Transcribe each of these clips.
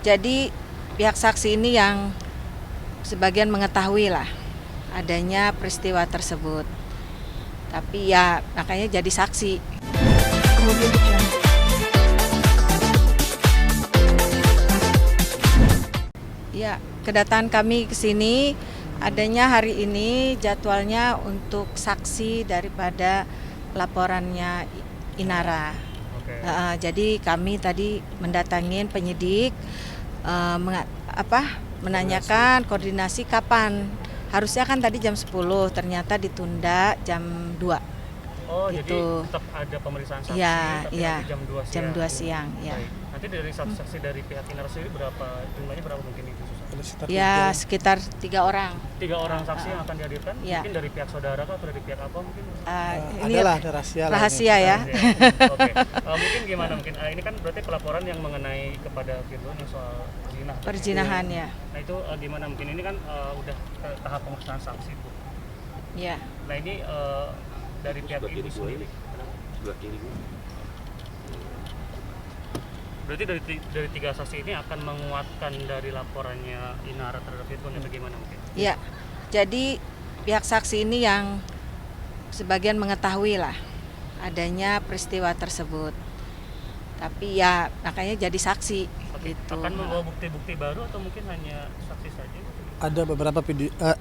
Jadi pihak saksi ini yang sebagian mengetahui lah adanya peristiwa tersebut. Tapi ya makanya jadi saksi. Ya, kedatangan kami ke sini adanya hari ini jadwalnya untuk saksi daripada laporannya Inara. Oke. Jadi kami tadi mendatangin penyidik menanyakan koordinasi kapan. Harusnya kan tadi jam 10, ternyata ditunda jam 2. Oh, Gitu. jadi tetap ada pemeriksaan saksi, Iya, tapi iya. nanti jam 2 siang. Jam 2 siang, ya. Baik. Nanti dari saksi-saksi dari pihak Inara sendiri jumlahnya berapa mungkin itu? Ya, sekitar 3 orang. 3 orang saksi yang akan dihadirkan? Iya. Mungkin dari pihak saudara kah atau dari pihak apa mungkin? Ini Adalah ada rahasia lah rahasia ya. Oke. Mungkin gimana mungkin ini kan berarti pelaporan yang mengenai kepada Firdaus yang soal zina. Perzinahan ya. Nah itu gimana mungkin ini kan udah ke tahap pemeriksaan saksi Bu. Ya. Nah ini dari pihak ibu sendiri. Sebelah kiri. Berarti dari 3 saksi ini akan menguatkan dari laporannya Inara terhadap Firdaus atau bagaimana mungkin? Ya. Jadi pihak saksi ini yang sebagian mengetahui lah adanya peristiwa tersebut. Tapi ya makanya jadi saksi. Oke. Gitu. Akan membawa bukti-bukti baru atau mungkin hanya saksi saja?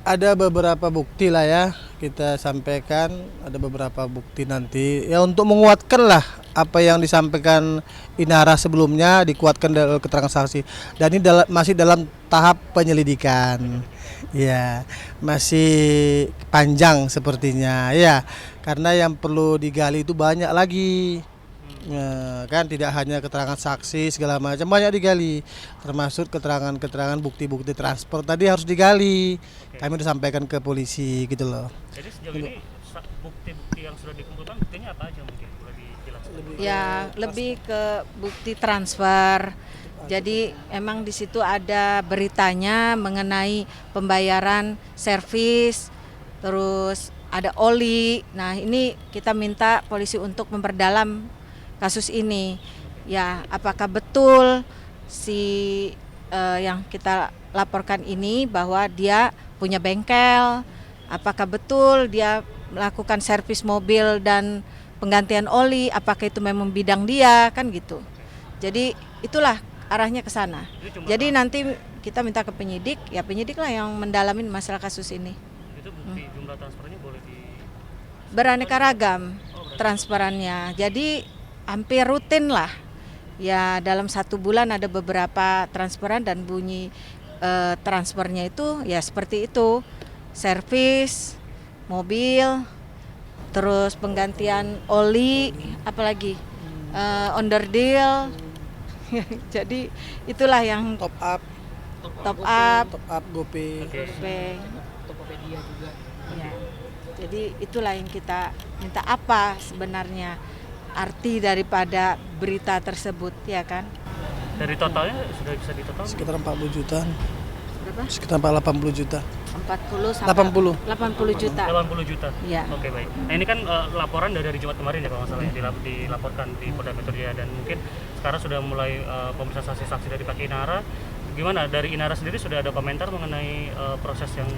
Ada beberapa bukti lah ya kita sampaikan, ada beberapa bukti nanti ya untuk menguatkan lah apa yang disampaikan Inara sebelumnya, dikuatkan dalam keterangan saksi. Dan ini masih dalam tahap penyelidikan. Ya, masih panjang sepertinya ya, karena yang perlu digali itu banyak lagi. Ya, kan tidak hanya keterangan saksi segala macam, banyak digali, termasuk keterangan bukti-bukti transport tadi harus digali. Kami udah sampaikan ke polisi gitu loh. Jadi sejauh ini bukti-bukti yang sudah dikumpulkan buktinya apa aja mungkin boleh dijelaskan? Ya, lebih ke bukti transfer. Jadi emang di situ ada beritanya mengenai pembayaran servis, terus ada oli. Nah, ini kita minta polisi untuk memperdalam kasus ini. Ya, apakah betul si yang kita laporkan ini bahwa dia punya bengkel? Apakah betul dia melakukan servis mobil dan penggantian oli? Apakah itu memang bidang dia? Kan gitu. Jadi itulah arahnya ke sana. Jadi nanti kita minta ke penyidik, ya penyidik lah yang mendalamin masalah kasus ini. Itu bukti jumlah transfernya boleh Beraneka ragam transferannya. Jadi hampir rutin lah. Ya dalam 1 bulan ada beberapa transferan dan bunyi transfernya itu ya seperti itu. Servis mobil, terus penggantian oli, apalagi onderdil. Jadi itulah yang Top up GoPay. Tokopedia juga. Ya. Jadi itulah yang kita minta, apa sebenarnya arti daripada berita tersebut, ya kan? Dari totalnya sudah bisa ditotal? Sekitar 40 juta. Berapa? Sekitar 80 juta. 40 sampai 80 juta. 80 juta. Iya. Oke, baik. Nah, ini kan laporan dari Jumat kemarin ya kalau nggak salah yang dilaporkan di Polda Metro Jaya, dan mungkin sekarang sudah mulai pemeriksaan saksi-saksi dari Pak Inara. Gimana dari Inara sendiri, sudah ada komentar mengenai proses yang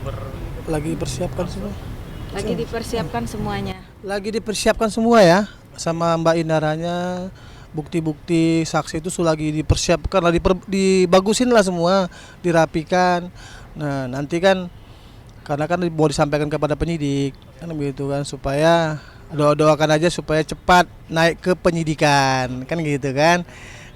Lagi dipersiapkan semua. Lagi dipersiapkan semuanya. Lagi dipersiapkan semua ya sama Mbak Inaranya. Bukti-bukti saksi itu sudah lagi dipersiapkan lah, dibagusin lah semua, dirapikan. Nah nanti kan karena kan mau disampaikan kepada penyidik kan begitu kan, supaya doakan aja supaya cepat naik ke penyidikan kan gitu kan.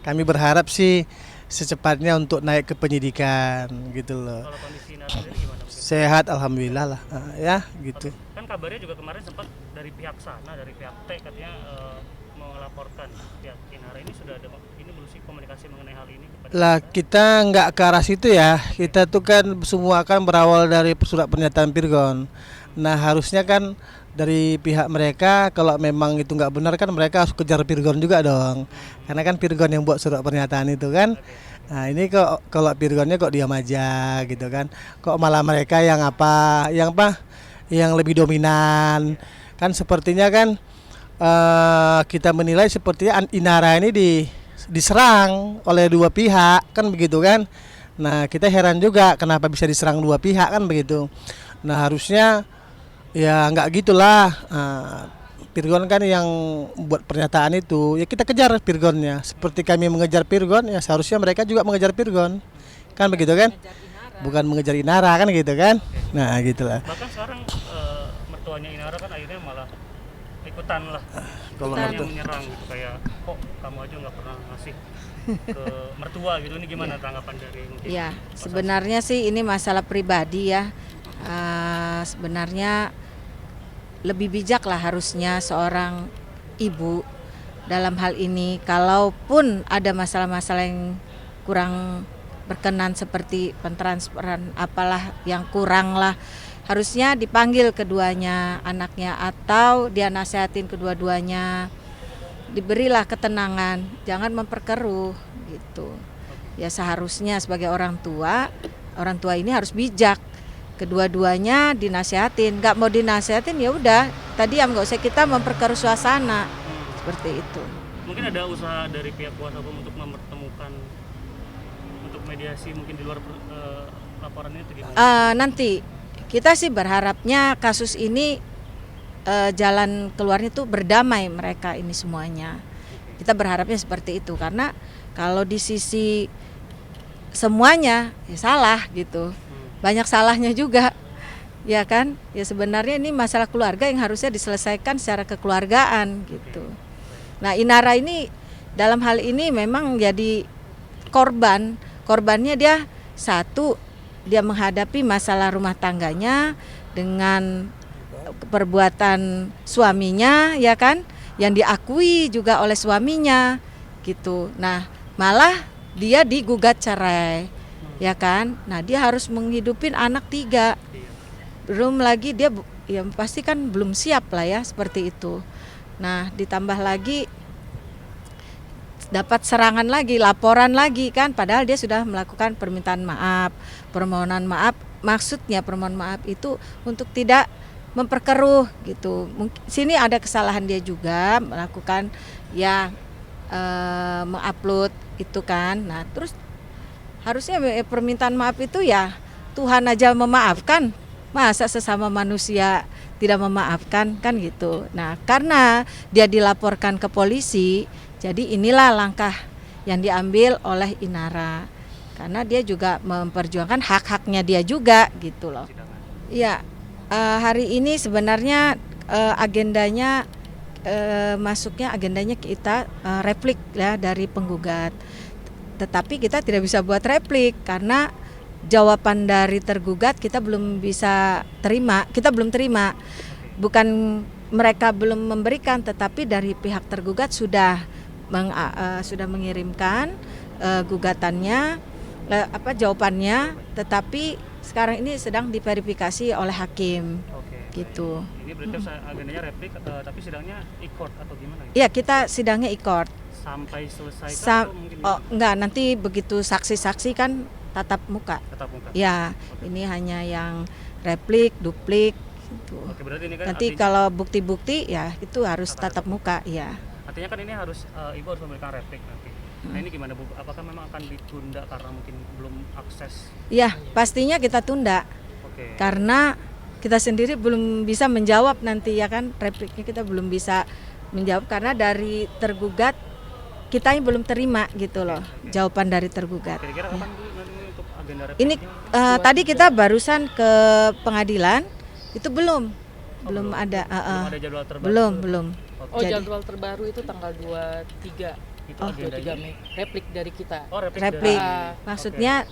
Kami berharap sih secepatnya untuk naik ke penyidikan gitu loh. Kalau kondisi Inara sendiri gimana? Sehat alhamdulillah lah ya gitu. Kan kabarnya juga kemarin sempat dari pihak sana, dari pihak T katanya melaporkan pihak Inara. Ini sudah ada belum sih komunikasi mengenai hal ini kepada lah? Kita nggak ke arah situ ya. Kita tuh kan semua akan berawal dari surat pernyataan Pirgon. Nah harusnya kan dari pihak mereka kalau memang itu nggak benar kan mereka harus kejar Pirgon juga dong. Karena kan Pirgon yang buat surat pernyataan itu kan. Nah ini kok kalau Pirgonnya kok diam aja gitu kan. Kok malah mereka yang yang lebih dominan. Kan sepertinya kan kita menilai sepertinya Inara ini diserang oleh dua pihak kan begitu kan. Nah kita heran juga kenapa bisa diserang dua pihak kan begitu. Nah harusnya ya nggak gitulah. Virgon kan yang buat pernyataan itu, ya kita kejar Virgonnya. Seperti kami mengejar Virgon, ya seharusnya mereka juga mengejar Virgon, kan begitu kan? Bukan mengejar Inara kan gitu kan? Nah gitulah. Bahkan sekarang mertuanya Inara kan akhirnya malah ikutan lah, Kalau ikutan mertua- yang menyerang gitu, kayak kok kamu aja nggak pernah ngasih ke mertua gitu. Ini gimana tanggapan dari mungkin? Ya, Mas sebenarnya sih ini masalah pribadi ya. Sebenarnya lebih bijak lah harusnya seorang ibu dalam hal ini. Kalaupun ada masalah-masalah yang kurang berkenan seperti pentransferan apalah yang kurang lah, harusnya dipanggil keduanya anaknya atau dia nasihatin kedua-duanya. Diberilah ketenangan, jangan memperkeruh gitu. Ya seharusnya sebagai orang tua ini harus bijak. Kedua-duanya dinasihatin, nggak mau dinasihatin ya udah, tadi nggak usah kita memperkeruh suasana seperti itu. Mungkin ada usaha dari pihak kuasa hukum untuk mempertemukan, untuk mediasi mungkin di luar laporan ini atau gimana? Nanti kita sih berharapnya kasus ini jalan keluarnya tuh berdamai mereka ini semuanya. Kita berharapnya seperti itu karena kalau di sisi semuanya ya salah gitu. Banyak salahnya juga. Ya kan? Ya sebenarnya ini masalah keluarga yang harusnya diselesaikan secara kekeluargaan gitu. Nah, Inara ini dalam hal ini memang jadi korban. Korbannya dia satu, dia menghadapi masalah rumah tangganya dengan perbuatan suaminya ya kan, yang diakui juga oleh suaminya gitu. Nah, malah dia digugat cerai ya kan. Nah, dia harus menghidupin anak 3. Belum lagi dia ya pasti kan belum siap lah ya seperti itu. Nah, ditambah lagi dapat serangan lagi, laporan lagi kan, padahal dia sudah melakukan permintaan maaf, permohonan maaf. Maksudnya permohonan maaf itu untuk tidak memperkeruh gitu. Mungkin sini ada kesalahan dia juga melakukan ya mengupload itu kan. Nah, terus harusnya permintaan maaf itu ya Tuhan aja memaafkan, masa sesama manusia tidak memaafkan kan gitu. Nah, karena dia dilaporkan ke polisi, jadi inilah langkah yang diambil oleh Inara. Karena dia juga memperjuangkan hak-haknya dia juga gitu loh. Iya, hari ini sebenarnya agendanya masuknya agendanya kita replik ya dari penggugat. Tetapi kita tidak bisa buat replik karena jawaban dari tergugat kita belum bisa terima, kita belum terima. Bukan mereka belum memberikan, tetapi dari pihak tergugat sudah mengirimkan gugatannya, jawabannya, tetapi sekarang ini sedang diverifikasi oleh hakim. Oke, gitu. Ini berarti agendanya replik, tapi sidangnya e-court atau gimana? Iya, kita sidangnya e-court. Sampai selesai atau mungkin enggak, nanti begitu saksi-saksi kan tatap muka. tetap muka? Ya, ini hanya yang replik, duplik gitu. Oke, berarti ini kan Nanti artinya, kalau bukti-bukti ya itu harus tatap muka, ya. artinya kan ini harus ibu harus memberikan replik nanti. Nah, ini gimana Bu? Apakah memang akan ditunda karena mungkin belum akses? Ya, pastinya kita tunda Oke. karena kita sendiri belum bisa menjawab nanti ya kan, repliknya kita belum bisa menjawab karena dari tergugat kita ini belum terima gitu loh, jawaban dari tergugat. Kira-kira kapan Bu nanti untuk agenda replik? Ini tadi kita barusan ke pengadilan, itu belum ada, belum ada jadwal terbaru? belum. Oh, Jadi- jadwal terbaru itu tanggal 23 Itu 23 agendanya. Mei. Replik dari kita. Oh, replik. Replik. Ah, Maksudnya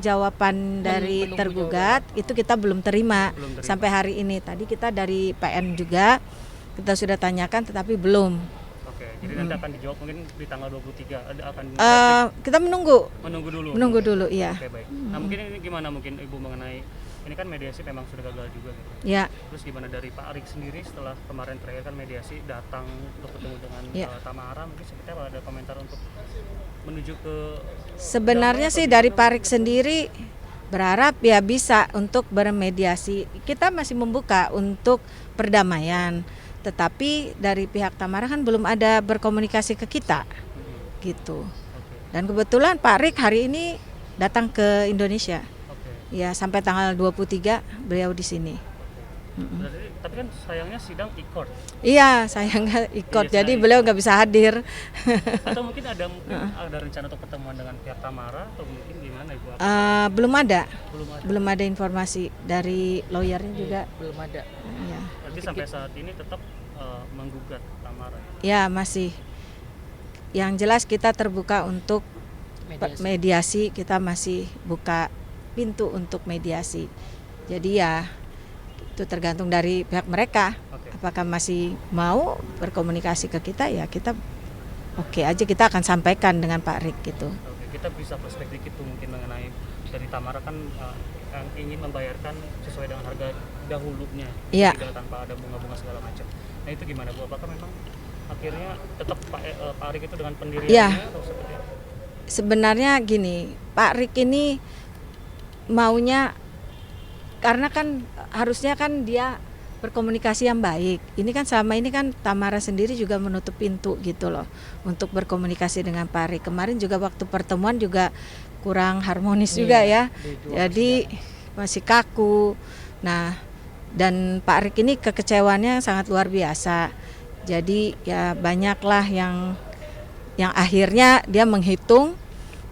jawaban dari Menunggu tergugat itu kita belum terima Belum terima. sampai hari ini. Tadi kita dari PN juga kita sudah tanyakan tetapi belum. Oke, jadi nanti akan dijawab mungkin di tanggal 23. Akan Kita menunggu menunggu dulu. iya. Oke, baik. Nah, mungkin ini gimana mungkin Ibu mengenai ini kan mediasi memang sudah gagal juga gitu. Ya, Terus gimana dari Pak Arik sendiri setelah kemarin terakhir kan mediasi datang untuk ketemu dengan Ya. Tamara, mungkin kita ada komentar untuk menuju ke sebenarnya sih dari Parik sendiri berharap ya bisa untuk bermediasi. Kita masih membuka untuk perdamaian. Tetapi dari pihak Tamara kan belum ada berkomunikasi ke kita. gitu. Oke. Dan kebetulan Pak Rik hari ini datang ke Indonesia. Oke. Ya, sampai tanggal 23 beliau di sini. Berarti, tapi kan sayangnya sidang e-court. Iya, saya nggak ikut, Iya, jadi saya beliau nggak bisa hadir. Atau mungkin ada rencana untuk pertemuan dengan pihak Tamara atau mungkin gimana Ibu? Belum ada, Belum ada. belum ada informasi dari lawyernya juga. Belum ada. Ya, Berarti sampai saat ini tetap menggugat Tamara. ya masih. Yang jelas kita terbuka untuk mediasi, kita masih buka pintu untuk mediasi. Jadi ya itu tergantung dari pihak mereka. Oke. Apakah masih mau berkomunikasi ke kita, ya kita oke aja, kita akan sampaikan dengan Pak Rik gitu. Oke, kita bisa perspektif itu mungkin mengenai dari Tamara kan yang ingin membayarkan sesuai dengan harga dahulunya, Iya. tidak tanpa ada bunga-bunga segala macam. Nah itu gimana Bu? Apakah memang akhirnya tetap Pak Rik itu dengan pendiriannya Iya. atau seperti apa? Sebenarnya gini, Pak Rik ini maunya, karena kan harusnya kan dia berkomunikasi yang baik. Ini kan selama ini kan Tamara sendiri juga menutup pintu gitu loh untuk berkomunikasi dengan Pak Rik. Kemarin juga waktu pertemuan juga kurang harmonis juga ya. Jadi masih kaku. Nah, dan Pak Rik ini kekecewaannya sangat luar biasa. Jadi ya banyaklah yang akhirnya dia menghitung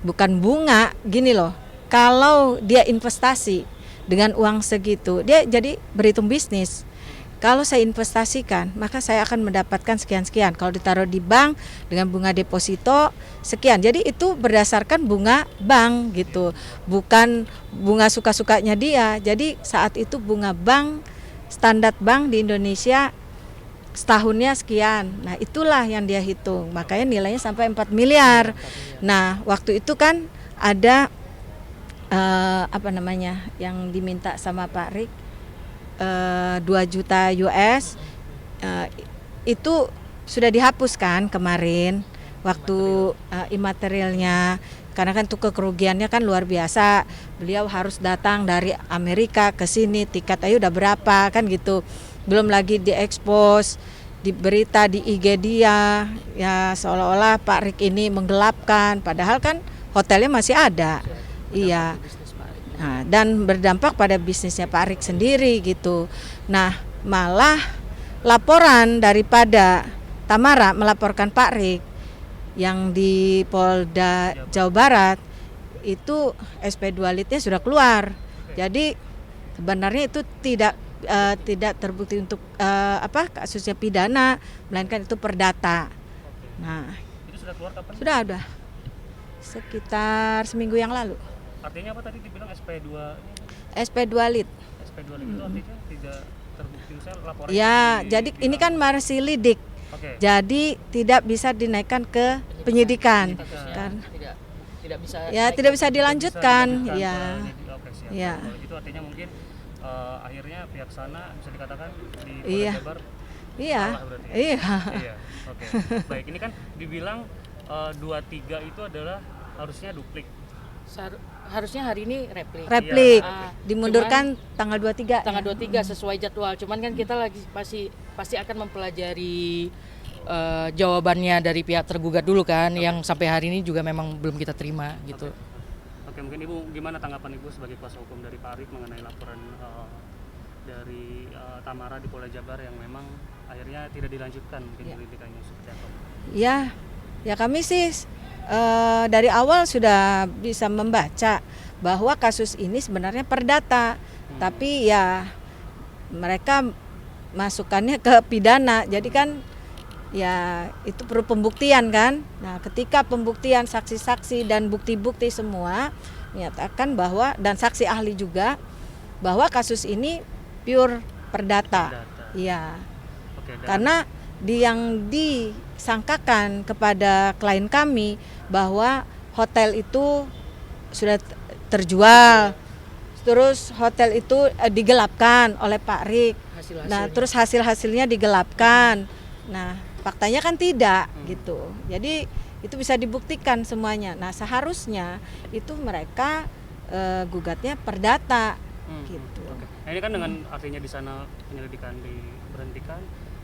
bukan bunga, gini loh. Kalau dia investasi dengan uang segitu, dia jadi berhitung bisnis. Kalau saya investasikan, maka saya akan mendapatkan sekian-sekian. Kalau ditaruh di bank dengan bunga deposito sekian. Jadi itu berdasarkan bunga bank gitu, bukan bunga suka-sukanya dia. Jadi saat itu bunga bank, standar bank di Indonesia setahunnya sekian. Nah, itulah yang dia hitung. Makanya nilainya sampai 4 miliar. Nah, waktu itu kan ada yang diminta sama Pak Rik 2 juta US, itu sudah dihapuskan kemarin waktu imaterialnya, karena kan itu kerugiannya kan luar biasa. Beliau harus datang dari Amerika ke sini, tiket aja udah berapa kan gitu, belum lagi diekspos di berita di IG dia, ya seolah-olah Pak Rik ini menggelapkan, padahal kan hotelnya masih ada. Iya. Nah, dan berdampak pada bisnisnya Pak Rik sendiri gitu. Nah, malah laporan daripada Tamara melaporkan Pak Rik yang di Polda Jawa Barat itu SP2 litnya sudah keluar. Jadi sebenarnya itu tidak terbukti untuk kasusnya pidana, melainkan itu perdata. Nah, Itu sudah keluar kapan? sudah sekitar seminggu yang lalu. Artinya apa tadi dibilang SP2 SP2 lit. SP2 itu artinya tidak terbukti, misalnya laporan. Ya, jadi ini kan masih lidik. Oke. Jadi tidak bisa dinaikkan ke penyidikan. Kan? Tidak bisa. Ya, tidak bisa dilanjutkan. Dilanjutkan Ya. ke oke, siap. Ya. Kalau itu artinya mungkin akhirnya pihak sana bisa dikatakan di Iya. Polda Jabar Iya. salah berarti. Ya? Iya. Iya. Oke. Baik, ini kan dibilang 23 itu adalah harusnya duplik. Harusnya hari ini replik. Replik Ah, dimundurkan tanggal 23. tanggal 23 sesuai jadwal. Cuman kan kita lagi pasti akan mempelajari jawabannya dari pihak tergugat dulu kan, yang sampai hari ini juga memang belum kita terima gitu. Oke, mungkin Ibu gimana tanggapan Ibu sebagai kuasa hukum dari Pak Rik mengenai laporan dari Tamara di Polda Jabar yang memang akhirnya tidak dilanjutkan mungkin penyelidikannya seperti apa? Ya kami sih dari awal sudah bisa membaca bahwa kasus ini sebenarnya perdata, tapi ya mereka masukannya ke pidana. Jadi kan ya itu perlu pembuktian kan. Nah, ketika pembuktian saksi-saksi dan bukti-bukti semua menyatakan bahwa, dan saksi ahli juga, bahwa kasus ini pure perdata. Iya. Oke, Karena yang disangkakan kepada klien kami bahwa hotel itu sudah terjual, terus hotel itu digelapkan oleh Pak Rik. Nah, terus hasil-hasilnya digelapkan. Nah, faktanya kan tidak gitu. Jadi itu bisa dibuktikan semuanya. Nah, seharusnya itu mereka gugatnya perdata gitu. Oke. Nah, ini kan dengan artinya di sana penyelidikan diberhentikan,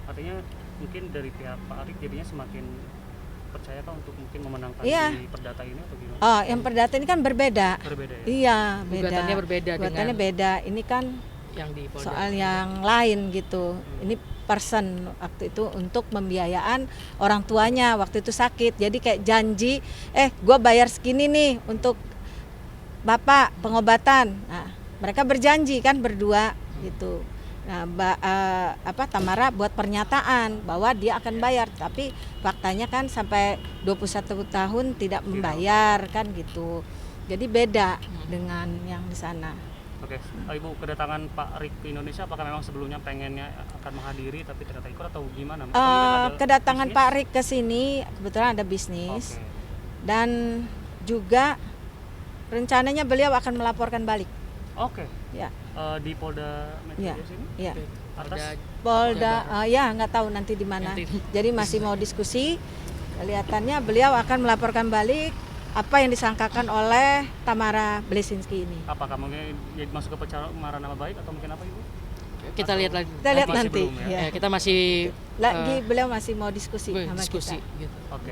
artinya mungkin dari pihak Pak Arik jadinya semakin percayakah untuk mungkin memenangkan Iya. di perdata ini atau gimana? Oh, yang perdata ini kan berbeda. Berbeda ya? Iya, beda. Gugatannya berbeda Gugatannya dengan beda. Ini kan yang di Polda. soal yang lain gitu. Ini person waktu itu untuk pembiayaan orang tuanya waktu itu sakit. Jadi kayak janji, gue bayar segini nih untuk bapak pengobatan. Nah, mereka berjanji kan berdua gitu. Nah, Tamara buat pernyataan bahwa dia akan bayar, tapi faktanya kan sampai 21 tahun tidak membayar kan gitu. Jadi beda dengan yang di sana. Oke, Ibu kedatangan Pak Rik ke Indonesia apakah memang sebelumnya pengennya akan menghadiri tapi ternyata ikut atau gimana? Atau mungkin ada Kedatangan bisnis? Pak Rik ke sini kebetulan ada bisnis Oke. dan juga rencananya beliau akan melaporkan balik. Oke. Ya, Di Polda Metro ya, Jaya sini? ya. Atas? Polda, ya nggak tahu nanti di mana. Nanti. Jadi masih mau diskusi. Kelihatannya beliau akan melaporkan balik apa yang disangkakan oleh Tamara Blesinski ini. Apakah mungkin jadi masuk ke pencemaran nama baik atau mungkin apa Ibu? Kita lihat lagi. Kita lihat Masih nanti. belum ya? Ya. Kita masih Lagi beliau masih mau diskusi sama diskusi kita. gitu. Oke.